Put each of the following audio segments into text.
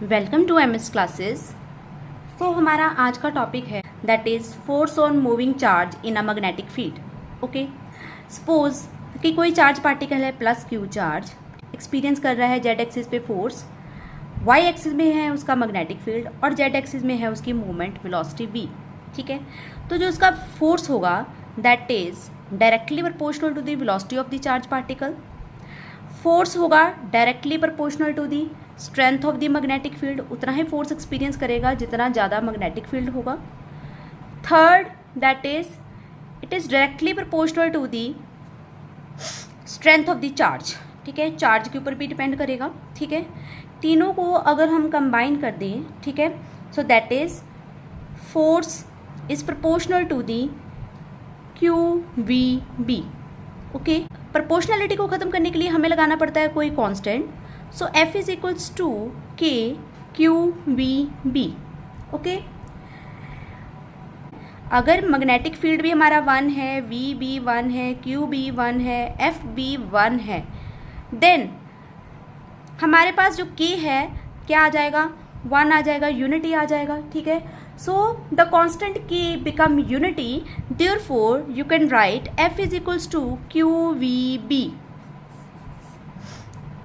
Welcome to MS classes. तो हमारा आज का टॉपिक है that is force on moving charge in a magnetic field. Okay, suppose कि कोई चार्ज पार्टिकल है प्लस क्यू चार्ज, एक्सपीरियंस कर रहा है जेड एक्सिस पे फोर्स, वाई एक्सिस में है उसका मैग्नेटिक फील्ड और जेड एक्सिस में है उसकी मूवमेंट वेलोसिटी वी। ठीक है, तो जो उसका फोर्स होगा that is directly proportional to the velocity of the charge particle. Force होगा directly proportional to the strength of the magnetic field, उतना ही फोर्स एक्सपीरियंस करेगा जितना ज़्यादा मैग्नेटिक फील्ड होगा। Third that is it is directly proportional to the strength of the charge. ठीक है, charge के ऊपर भी डिपेंड करेगा। ठीक है, तीनों को अगर हम कंबाइन कर दें, ठीक है, so that is force is proportional to the q we b. Okay, proportionality को ख़त्म करने के लिए हमें लगाना पड़ता है कोई constant, so F is equals to k q we b. Okay, अगर मैग्नेटिक फील्ड भी हमारा 1 है, वी बी 1 है, क्यू बी 1 है, एफ बी 1 है, देन हमारे पास जो के है क्या आ जाएगा, 1 आ जाएगा, यूनिटी आ जाएगा। ठीक है, so the constant k become unity, therefore you can write f is equals to qvb।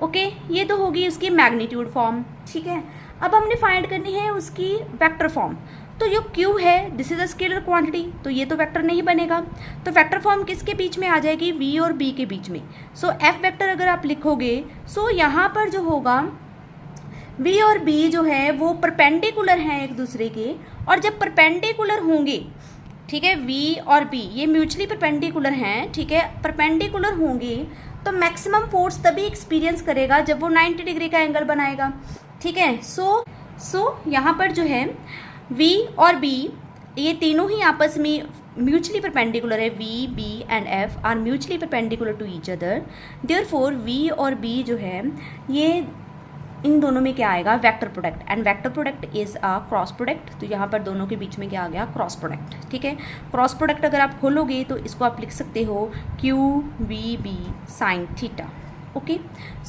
Okay, ये तो होगी उसकी मैग्नीट्यूड फॉर्म। ठीक है, अब हमने फाइंड करनी है उसकी वेक्टर फॉर्म। तो जो q है this is a scalar quantity, तो ये तो वेक्टर नहीं बनेगा, तो वेक्टर फॉर्म किसके बीच में आ जाएगी, v और b के बीच में। सो f वेक्टर अगर आप लिखोगे, सो यहाँ पर जो होगा v और b जो है वो परपेंडिकुलर हैं एक दूसरे के, और जब परपेंडिकुलर होंगे, ठीक है, v और b ये म्यूचुअली परपेंडिकुलर हैं, ठीक है, परपेंडिकुलर होंगे तो मैक्सिमम फोर्स तभी एक्सपीरियंस करेगा जब वो 90 डिग्री का एंगल बनाएगा। ठीक है, सो यहाँ पर जो है v और b ये तीनों ही आपस में म्यूचुअली परपेंडिकुलर है, v b and f are mutually perpendicular to each other, therefore v और b जो है ये इन दोनों में क्या आएगा, vector product, and vector product is a cross product. तो यहाँ पर दोनों के बीच में क्या आ गया, क्रॉस प्रोडक्ट। ठीक है, क्रॉस प्रोडक्ट अगर आप खोलोगे तो इसको आप लिख सकते हो Q we B sine theta. Okay,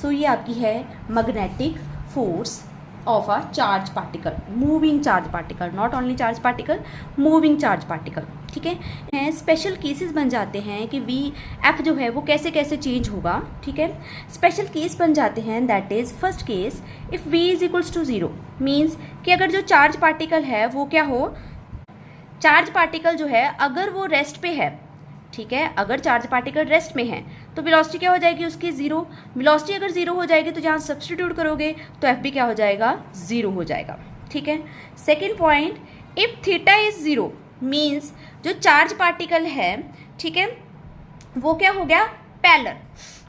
so ये आपकी है magnetic force of a charge particle, moving charge particle, not only charge particle, moving charge particle. ठीक है, स्पेशल केसेस बन जाते हैं कि वी एफ जो है वो कैसे कैसे चेंज होगा। ठीक है, स्पेशल केस बन जाते हैं, that is first case if v is equals to 0, means कि अगर जो चार्ज पार्टिकल है वो क्या हो, चार्ज पार्टिकल जो है अगर वो रेस्ट पे है, ठीक है, अगर चार्ज पार्टिकल रेस्ट में है तो वेलोसिटी क्या हो जाएगी उसकी, 0। वेलोसिटी अगर 0 हो जाएगी तो जहाँ सब्सटीट्यूट करोगे तो एफ भी क्या हो जाएगा, 0 हो जाएगा। ठीक है, second point, if theta is 0 means जो चार्ज पार्टिकल है, ठीक है, वो क्या हो गया, पैरेलल।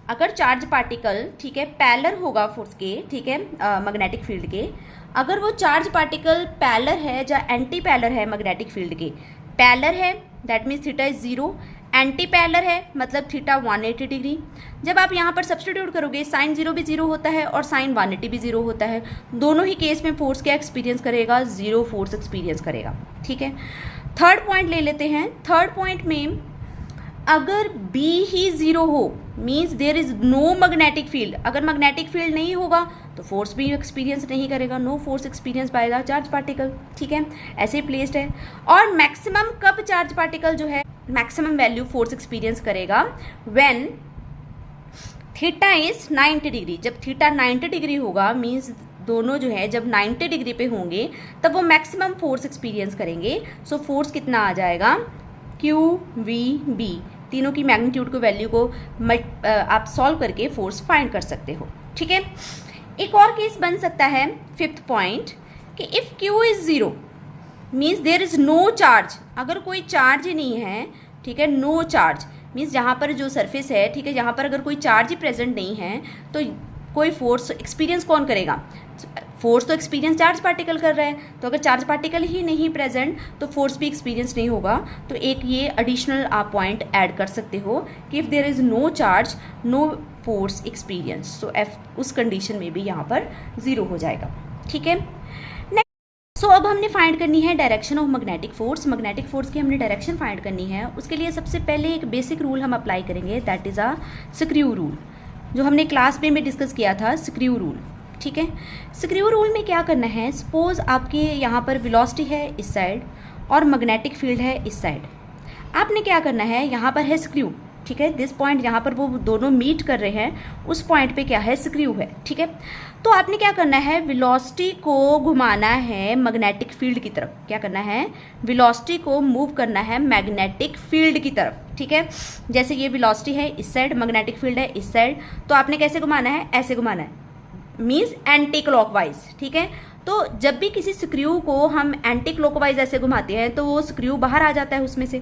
अगर चार्ज पार्टिकल, ठीक है, पैरेलल होगा फोर्स के, ठीक है, मैग्नेटिक फील्ड के, अगर वो चार्ज पार्टिकल पैरेलल है या एंटी पैरेलल है मैग्नेटिक फील्ड के, पैरेलल है that means theta is 0, anti parallel है मतलब थीटा 180 डिग्री। जब आप यहाँ पर सब्सटीट्यूट करोगे साइन 0 भी 0 होता है और साइन 180 भी 0 होता है, दोनों ही केस में फोर्स क्या एक्सपीरियंस करेगा, 0 फोर्स एक्सपीरियंस करेगा। ठीक है, थर्ड पॉइंट ले लेते हैं। थर्ड पॉइंट में अगर B ही 0 हो means there is no magnetic field, अगर मैग्नेटिक फील्ड नहीं होगा तो फोर्स भी एक्सपीरियंस नहीं करेगा, नो फोर्स एक्सपीरियंस पाएगा चार्ज पार्टिकल। ठीक है, ऐसे ही प्लेस्ड है। और मैक्सिमम कब चार्ज पार्टिकल जो है मैक्सिमम वैल्यू फोर्स एक्सपीरियंस करेगा, व्हेन थीटा इज 90 डिग्री, जब थीटा 90 डिग्री होगा मीन्स दोनों जो है जब 90 डिग्री पे होंगे तब वो मैक्सिमम फोर्स एक्सपीरियंस करेंगे। सो फोर्स कितना आ जाएगा, क्यू वी बी, तीनों की मैग्नीट्यूड को वैल्यू को आप सॉल्व करके फोर्स फाइंड कर सकते हो। ठीक है, एक और केस बन सकता है, फिफ्थ पॉइंट, कि if q is 0 means there is no charge, अगर कोई चार्ज ही नहीं है, ठीक है, नो चार्ज मीन्स जहाँ पर जो सरफेस है, ठीक है, जहाँ पर अगर कोई चार्ज ही प्रेजेंट नहीं है तो कोई फोर्स एक्सपीरियंस कौन करेगा, फोर्स तो एक्सपीरियंस चार्ज पार्टिकल कर रहा है, तो अगर चार्ज पार्टिकल ही नहीं प्रेजेंट तो फोर्स भी एक्सपीरियंस नहीं होगा। तो एक ये एडिशनल आप पॉइंट ऐड कर सकते हो कि if there is no charge no force experience, so F उस कंडीशन में भी यहाँ पर 0 हो जाएगा। ठीक है, सो अब हमने फाइंड करनी है direction of magnetic force. Magnetic force की हमने डायरेक्शन फाइंड करनी है, उसके लिए सबसे पहले एक बेसिक रूल हम अप्लाई करेंगे, that is a screw rule, जो हमने क्लास में डिस्कस किया था, स्क्रू रूल। ठीक है। स्क्रू रूल में क्या करना है, सपोज आपके यहाँ पर वेलोसिटी है इस साइड और मैग्नेटिक फील्ड है इस साइड। आपने क्या करना है, यहाँ पर है स्क्रू, ठीक है, दिस पॉइंट यहाँ पर वो दोनों मीट कर रहे हैं, उस पॉइंट पे क्या है, स्क्रू है, ठीक है। तो आपने क्या करना है, वेलोसिटी को घुमाना है मैग्नेटिक फील्ड की तरफ। क्या करना है, वेलोसिटी को मूव करना है मैग्नेटिक फील्ड की तरफ, ठीक है। जैसे ये वेलोसिटी है इस साइड, मैग्नेटिक फील्ड है इस साइड, तो आपने कैसे घुमाना है, ऐसे घुमाना है, मीन्स एंटी क्लॉकवाइज, ठीक है। तो जब भी किसी स्क्रू को हम एंटी क्लॉकवाइज ऐसे घुमाते हैं तो वो स्क्रू बाहर आ जाता है उसमें से,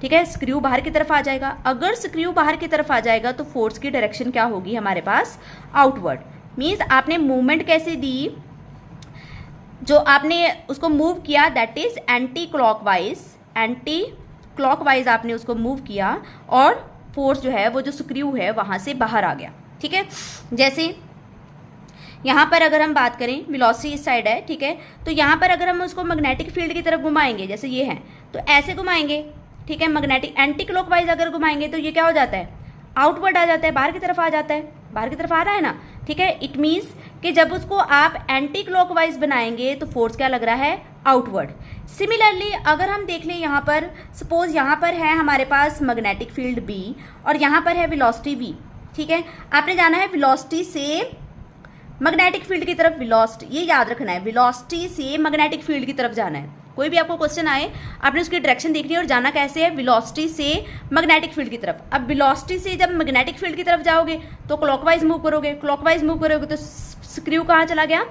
ठीक है, स्क्रू बाहर की तरफ आ जाएगा। अगर स्क्रू बाहर की तरफ आ जाएगा तो फोर्स की डायरेक्शन क्या होगी हमारे पास, आउटवर्ड। मीन्स आपने मूवमेंट कैसे दी, जो आपने उसको मूव किया दैट इज एंटी क्लॉकवाइज आपने उसको मूव किया और फोर्स जो है वो जो स्क्रू है वहां से बाहर आ गया, ठीक है। जैसे यहाँ पर अगर हम बात करें, वेलोसिटी इस साइड है, ठीक है, तो यहाँ पर अगर हम उसको मैग्नेटिक फील्ड की तरफ घुमाएंगे, जैसे ये है तो ऐसे घुमाएंगे, ठीक है, मैग्नेटिक एंटी क्लॉकवाइज अगर घुमाएंगे तो ये क्या हो जाता है, आउटवर्ड आ जाता है, बाहर की तरफ आ जाता है, बाहर की तरफ आ रहा है ना, ठीक है। इट मीन्स कि जब उसको आप एंटी क्लॉकवाइज बनाएंगे तो फोर्स क्या लग रहा है, आउटवर्ड। सिमिलरली अगर हम देख लें यहाँ पर, सपोज यहाँ पर है हमारे पास मैग्नेटिक फील्ड B और यहाँ पर है वेलोसिटी V, ठीक है। आपने जाना है वेलोसिटी से मैग्नेटिक फील्ड की तरफ, वेलोसिटी, ये याद रखना है, वेलोसिटी से मैग्नेटिक फील्ड की तरफ जाना है। कोई भी आपको क्वेश्चन आए आपने उसकी डायरेक्शन देखनी है और जाना कैसे है, वेलोसिटी से मैग्नेटिक फील्ड की तरफ। अब वेलोसिटी से जब मैग्नेटिक फील्ड की तरफ जाओगे तो क्लॉकवाइज मूव करोगे, क्लॉकवाइज मूव करोगे तो स्क्रू कहाँ चला गया,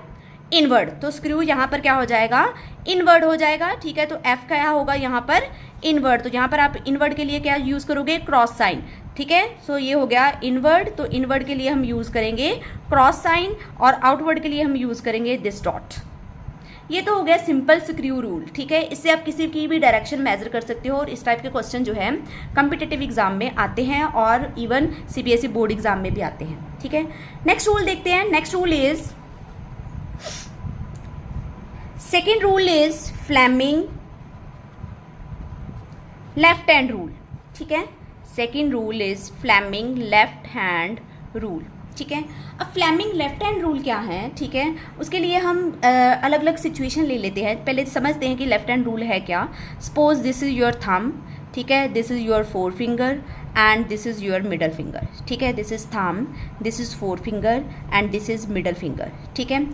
इनवर्ड, तो स्क्रू यहाँ पर क्या हो जाएगा, इनवर्ड हो जाएगा, ठीक है। तो एफ क्या होगा यहाँ पर, इनवर्ड, तो यहाँ पर आप इनवर्ड के लिए क्या यूज करोगे, क्रॉस साइन, ठीक है। सो ये हो गया इनवर्ड, तो इनवर्ड के लिए हम यूज करेंगे क्रॉस साइन और आउटवर्ड के लिए हम यूज करेंगे दिस डॉट। ये तो हो गया सिंपल स्क्रू रूल, ठीक है। इससे आप किसी की भी डायरेक्शन मेजर कर सकते हो और इस टाइप के क्वेश्चन जो है कॉम्पिटिटिव एग्जाम में आते हैं और इवन CBSE बोर्ड एग्जाम में भी आते हैं, ठीक है। नेक्स्ट रूल देखते हैं। Next rule is, second rule is Fleming left hand rule, ठीक है। Second rule is Fleming left hand rule, ठीक है। अब फ्लेमिंग लेफ्ट हैंड रूल क्या है, ठीक है, उसके लिए हम अलग अलग सिचुएशन ले लेते हैं। पहले समझते हैं कि लेफ्ट हैंड रूल है क्या। Suppose this is your thumb, ठीक है, this is your four finger and this is your middle finger, ठीक है। This is thumb, this is four finger and this is middle finger, ठीक है।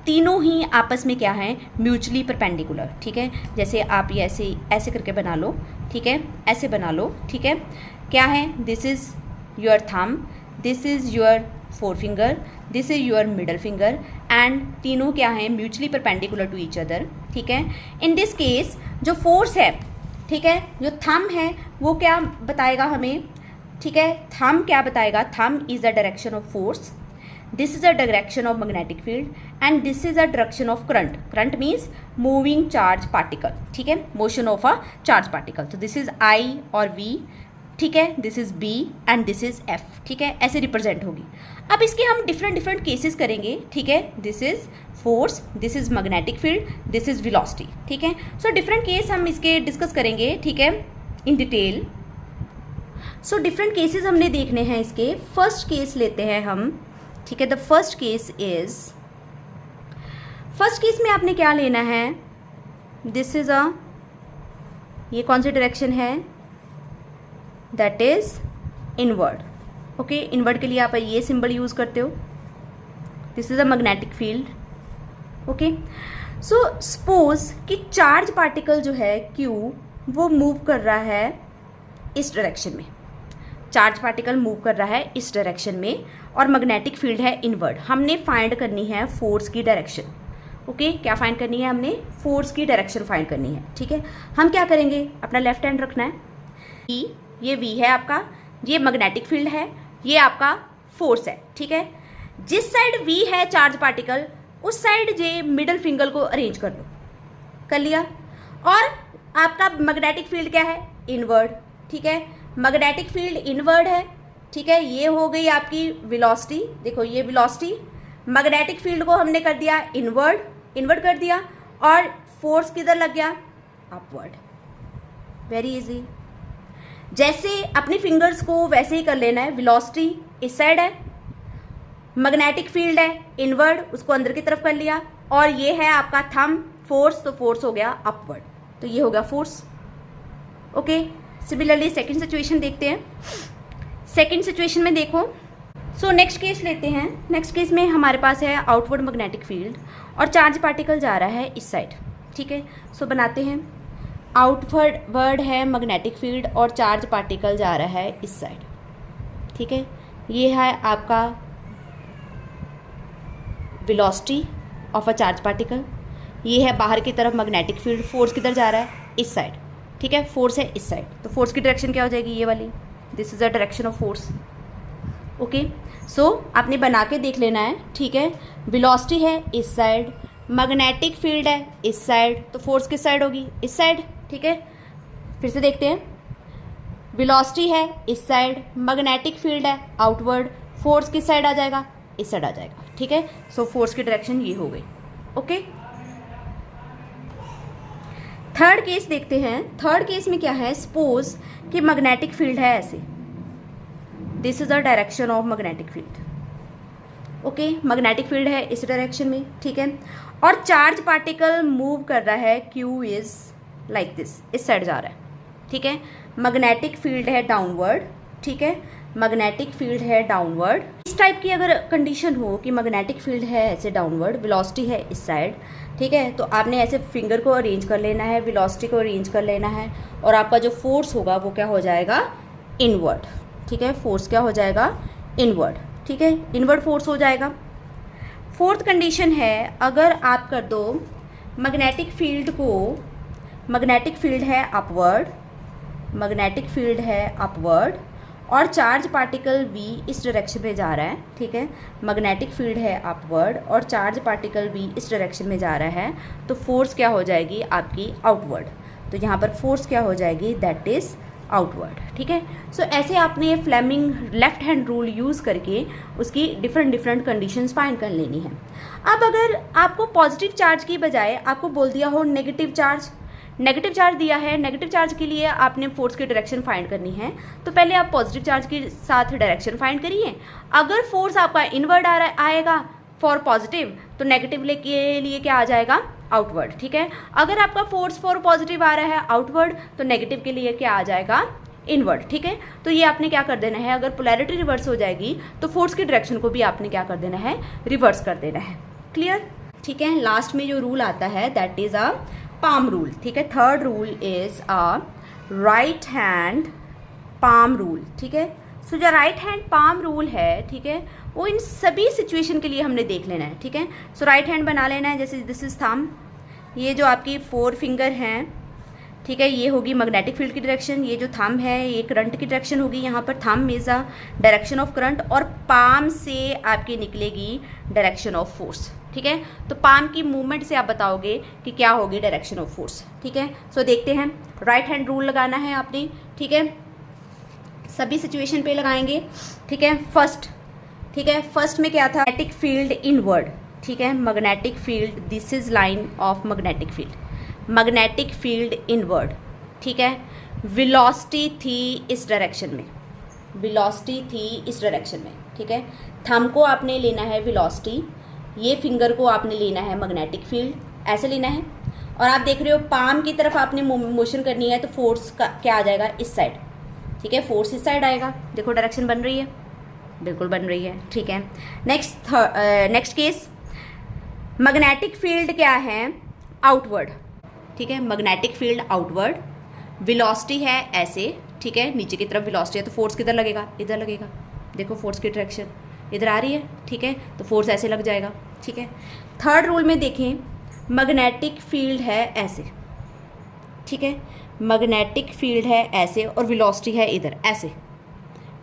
तीनों ही आपस में क्या है, म्यूचुअली परपेंडिकुलर, ठीक है। जैसे आप ये ऐसे ऐसे करके बना लो, ठीक है, ऐसे बना लो, ठीक है। क्या है, this is your thumb, this is your forefinger, this is your middle finger and तीनों क्या है, mutually perpendicular to each other, ठीक है। इन दिस केस जो फोर्स है, ठीक है, जो थंब है वो क्या बताएगा हमें, ठीक है, थंब क्या बताएगा, thumb is the direction of force, this is a direction of magnetic field and this is a direction of current. Current means moving charge particle, ठीक है, motion of a charge particle. तो this is I और V, ठीक है, this is B and this is F, ठीक है, ऐसे represent होगी। अब इसके हम डिफरेंट केसेस करेंगे, ठीक है। This is force, this is magnetic field, this is velocity, ठीक है। सो डिफरेंट केस हम इसके डिस्कस करेंगे, ठीक है, in detail. So different cases हमने देखने हैं इसके। फर्स्ट केस लेते हैं हम, ठीक है। The first case is, first case में आपने क्या लेना है, दिस इज अ, ये कौन सी डायरेक्शन है, that is inward, okay. Inward के लिए आप ये सिंबल यूज करते हो, this is a magnetic field, okay. So suppose कि चार्ज पार्टिकल जो है Q वो मूव कर रहा है इस डायरेक्शन में, चार्ज पार्टिकल मूव कर रहा है इस डायरेक्शन में और मैग्नेटिक फील्ड है इनवर्ड। हमने फाइंड करनी है फोर्स की डायरेक्शन, ओके। क्या फाइंड करनी है हमने, फोर्स की डायरेक्शन फाइंड करनी है, ठीक है। हम क्या करेंगे, अपना लेफ्ट हैंड रखना है, ये V है आपका, ये मैग्नेटिक फील्ड है, ये आपका फोर्स है, ठीक है। जिस साइड V है चार्ज पार्टिकल उस साइड जे मिडल फिंगर को अरेंज कर लो, कर लिया। और आपका मैग्नेटिक फील्ड क्या है, इनवर्ड, ठीक है, मैग्नेटिक फील्ड इनवर्ड है, ठीक है। ये हो गई आपकी वेलोसिटी, देखो ये वेलोसिटी, मैग्नेटिक फील्ड को हमने कर दिया इनवर्ड, इनवर्ड कर दिया और फोर्स किधर लग गया, अपवर्ड। Very easy. जैसे अपनी फिंगर्स को वैसे ही कर लेना है, वेलोसिटी इस साइड है मैग्नेटिक फील्ड है इनवर्ड, उसको अंदर की तरफ कर लिया, और ये है आपका थंब फोर्स, तो फोर्स हो गया अपवर्ड, तो ये हो गया force. Okay, similarly second situation देखते हैं। सेकंड सिचुएशन में देखो, सो नेक्स्ट केस लेते हैं। नेक्स्ट केस में हमारे पास है आउटवर्ड मैग्नेटिक फील्ड और चार्ज पार्टिकल जा रहा है इस साइड, ठीक है। सो बनाते हैं, आउटवर्ड है मैग्नेटिक फील्ड और चार्ज पार्टिकल जा रहा है इस साइड, ठीक है। ये है आपका velocity of a charge particle, ये है बाहर की तरफ मैग्नेटिक फील्ड, फोर्स किधर जा रहा है इस साइड, ठीक है, फोर्स है इस साइड, तो फोर्स की डायरेक्शन क्या हो जाएगी ये वाली, this is the direction of force. Okay, so आपने बना के देख लेना है, ठीक है। वेलोसिटी है इस साइड, मैग्नेटिक फील्ड है इस साइड, तो फोर्स किस साइड होगी इस साइड, ठीक है। फिर से देखते हैं, वेलोसिटी है इस साइड, मैग्नेटिक फील्ड है आउटवर्ड, फोर्स किस साइड आ जाएगा इस साइड आ जाएगा, ठीक है। सो फोर्स की डायरेक्शन ये हो गई। ओके, थर्ड केस देखते हैं। थर्ड केस में क्या है, सपोज कि मैग्नेटिक फील्ड है ऐसे, this is the direction of magnetic field. Okay, magnetic field है इस डायरेक्शन में, ठीक है, और चार्ज पार्टिकल मूव कर रहा है, क्यू इज लाइक दिस, इस साइड जा रहा है, ठीक है। मैग्नेटिक फील्ड है डाउनवर्ड, ठीक है, मैग्नेटिक फील्ड है डाउनवर्ड। इस टाइप की अगर कंडीशन हो कि मैग्नेटिक फील्ड है ऐसे डाउनवर्ड, वेलोसिटी है इस साइड, ठीक है, तो आपने ऐसे फिंगर को अरेंज कर लेना है, वेलोसिटी को अरेंज कर लेना है, और आपका जो फोर्स होगा वो क्या हो जाएगा इनवर्ड, ठीक है। फोर्स क्या हो जाएगा इनवर्ड, ठीक है, इनवर्ड फोर्स हो जाएगा। फोर्थ कंडीशन है, अगर आप कर दो मैग्नेटिक फील्ड को, मैग्नेटिक फील्ड है अपवर्ड, मैग्नेटिक फील्ड है अपवर्ड, और चार्ज पार्टिकल v इस डायरेक्शन में जा रहा है, ठीक है, मैग्नेटिक फील्ड है अपवर्ड और चार्ज पार्टिकल v इस डायरेक्शन में जा रहा है, तो फोर्स क्या हो जाएगी आपकी आउटवर्ड, तो यहाँ पर फोर्स क्या हो जाएगी दैट इज आउटवर्ड, ठीक है। सो ऐसे आपने Fleming left hand rule use करके उसकी डिफरेंट कंडीशंस फाइंड कर लेनी है। अब अगर आपको पॉजिटिव चार्ज की बजाय आपको बोल दिया हो नेगेटिव चार्ज, नेगेटिव चार्ज दिया है, नेगेटिव चार्ज के लिए आपने फोर्स की डायरेक्शन फाइंड करनी है, तो पहले आप पॉजिटिव चार्ज के साथ डायरेक्शन फाइंड करिए। अगर फोर्स आपका इनवर्ड आएगा फॉर पॉजिटिव, तो नेगेटिव के लिए क्या आ जाएगा आउटवर्ड, ठीक है। अगर आपका फोर्स फॉर पॉजिटिव आ रहा है आउटवर्ड, तो नेगेटिव के लिए क्या आ जाएगा इनवर्ड, ठीक है। तो ये आपने क्या कर देना है, अगर पोलैरिटी रिवर्स हो जाएगी तो फोर्स की डायरेक्शन को भी आपने क्या कर देना है, रिवर्स कर देना है। क्लियर, ठीक है। लास्ट में जो रूल आता है that is a palm rule, ठीक है। Third rule is a right hand palm rule, ठीक है। सो जो राइट हैंड पाम रूल है, ठीक है, वो इन सभी सिचुएशन के लिए हमने देख लेना है, ठीक है। सो राइट हैंड बना लेना है, जैसे दिस इज थंब, ये जो आपकी 4 फिंगर हैं, ठीक है, ये होगी मैग्नेटिक फील्ड की डायरेक्शन, ये जो थंब है ये करंट की डायरेक्शन होगी, यहाँ पर thumb is a direction of current, और पाम से आपकी निकलेगी डायरेक्शन ऑफ फोर्स, ठीक है। तो पाम की मूवमेंट से आप बताओगे कि क्या होगी डायरेक्शन ऑफ फोर्स, ठीक है। सो देखते हैं, राइट हैंड रूल लगाना है आपने, ठीक है, सभी सिचुएशन पे लगाएंगे, ठीक है। फर्स्ट, ठीक है, फर्स्ट में क्या था, मैग्नेटिक फील्ड इनवर्ड, ठीक है, magnetic field, this is line of magnetic field, magnetic field inward, ठीक है। वेलोसिटी थी इस डायरेक्शन में, वेलोसिटी थी इस डायरेक्शन में, ठीक है। थंब को आपने लेना है वेलोसिटी, ये फिंगर को आपने लेना है मैग्नेटिक फील्ड, ऐसे लेना है, और आप देख रहे हो पाम की तरफ आपने मोशन करनी है, तो फोर्स का क्या आ जाएगा इस साइड, ठीक है, फोर्स इस साइड आएगा। देखो डायरेक्शन बन रही है, बिल्कुल बन रही है, ठीक है। नेक्स्ट केस, मैग्नेटिक फील्ड क्या है आउटवर्ड, ठीक है, मैग्नेटिक फील्ड आउटवर्ड, वेलोसिटी है ऐसे, ठीक है, नीचे की तरफ वेलोसिटी है, तो फोर्स किधर लगेगा इधर लगेगा, देखो फोर्स की डायरेक्शन इधर आ रही है, ठीक है, तो फोर्स ऐसे लग जाएगा, ठीक है। थर्ड रूल में देखें, मैग्नेटिक फील्ड है ऐसे, ठीक है, मैग्नेटिक फील्ड है ऐसे और वेलोसिटी है इधर ऐसे,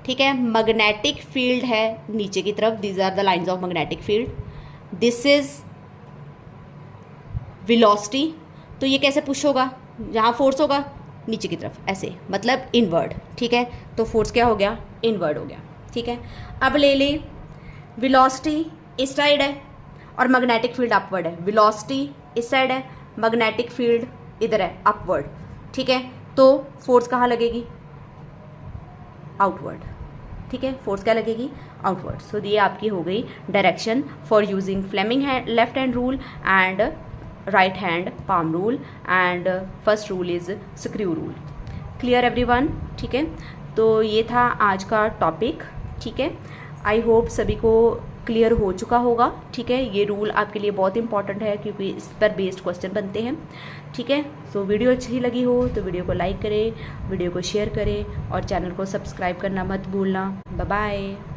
ठीक है। मैग्नेटिक फील्ड है नीचे की तरफ, these are the lines of magnetic field, this is velocity, तो ये कैसे पुश होगा, जहाँ फोर्स होगा नीचे की तरफ ऐसे, मतलब इनवर्ड, ठीक है, तो फोर्स क्या हो गया इनवर्ड हो गया, ठीक है। अब ले ले, वेलोसिटी इस साइड है और मैग्नेटिक फील्ड अपवर्ड है, वेलोसिटी इस साइड है, मैग्नेटिक फील्ड इधर है अपवर्ड, ठीक है, तो फोर्स कहाँ लगेगी आउटवर्ड, ठीक है, फोर्स क्या लगेगी, आउटवर्ड। सो ये आपकी हो गई direction for using Fleming hand left hand rule and right hand palm rule, and first rule is screw rule. Clear everyone, ठीक है। तो ये था आज का टॉपिक, ठीक है। आई होप सभी को क्लियर हो चुका होगा, ठीक है। ये रूल आपके लिए बहुत इंपॉर्टेंट है क्योंकि इस पर बेस्ड क्वेश्चन बनते हैं, ठीक है। सो वीडियो अच्छी लगी हो तो वीडियो को लाइक करें, वीडियो को शेयर करें और चैनल को सब्सक्राइब करना मत भूलना। Bye bye.